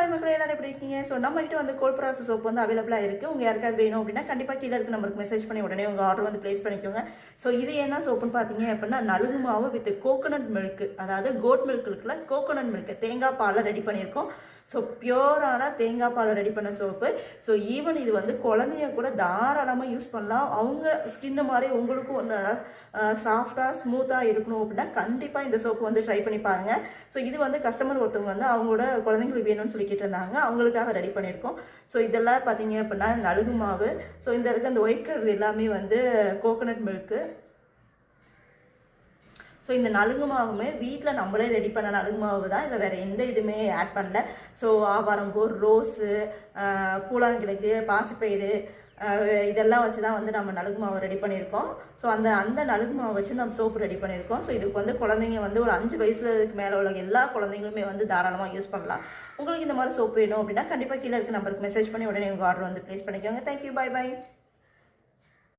Hi மக்களே, எல்லாரும் எப்படி இருக்கீங்க? ஸோ நம்மகிட்ட வந்து கோல்ட் ப்ராசஸ் சோப் வந்து அவைலபிளாக இருக்குது. உங்கள் யாருக்காவது வேணும் அப்படின்னா கண்டிப்பாக கீழே இருக்க நம்பருக்கு மெசேஜ் பண்ணி உடனே உங்கள் ஆர்டர் வந்து ப்ளேஸ் பண்ணிக்கோங்க. ஸோ இது என்ன சோப்புன்னு பார்த்தீங்க அப்படின்னா நலுங்கு மாவு வித் கோகோனட் மில்க், அதாவது கோட் மில்க் இருக்குல்ல, கோகோனட் மில்க் தேங்காய் பாலை ரெடி பண்ணியிருக்கோம். ஸோ பியோரான தேங்காய் பாலை ரெடி பண்ண சோப்பு. ஸோ ஈவன் இது வந்து குழந்தைய கூட தாராளமாக யூஸ் பண்ணலாம். அவங்க ஸ்கின்னு மாதிரி உங்களுக்கும் ஒன்று சாஃப்டாக ஸ்மூத்தாக இருக்கணும் அப்படின்னா கண்டிப்பாக இந்த சோப்பு வந்து ட்ரை பண்ணி பாருங்கள். ஸோ இது வந்து கஸ்டமர் ஒருத்தவங்க வந்து அவங்களோட குழந்தைங்களுக்கு வேணும்னு சொல்லிக்கிட்டு இருந்தாங்க, அவங்களுக்காக ரெடி பண்ணியிருக்கோம். ஸோ இதெல்லாம் பார்த்தீங்க அப்படின்னா நலுங்கு மாவு. ஸோ இந்த இருக்க அந்த ஒயிட் கலர் எல்லாமே வந்து கோகோனட் மில்க்கு. ஸோ இந்த நலுங்கு மாவுமே வீட்டில் நம்மளே ரெடி பண்ண நலுங்கு மாவு தான், இதில் வேறு எந்த இதுவுமே ஆட் பண்ணல. ஸோ ஆவாரம்பூ, ரோஸு, பூலாங்கிழங்கு, பாசிப்பயிறு இதெல்லாம் வச்சு தான் வந்து நம்ம நலுங்கு மாவு ரெடி பண்ணியிருக்கோம். ஸோ அந்த நலுங்கு மாவு வச்சு நம்ம சோப்பு ரெடி பண்ணியிருக்கோம். ஸோ இதுக்கு வந்து குழந்தைங்க வந்து ஒரு 5 வயசுக்கு மேலே உள்ள எல்லா குழந்தைங்களுமே வந்து தாராளமாக யூஸ் பண்ணலாம். உங்களுக்கு இந்த மாதிரி சோப்பு வேணும் அப்படின்னா கண்டிப்பாக கீழே இருக்க நம்பருக்கு மெசேஜ் பண்ணி உடனே உங்கள் ஆர்டர் வந்து ப்ளேஸ் பண்ணிக்கோங்க. Thank you, bye by.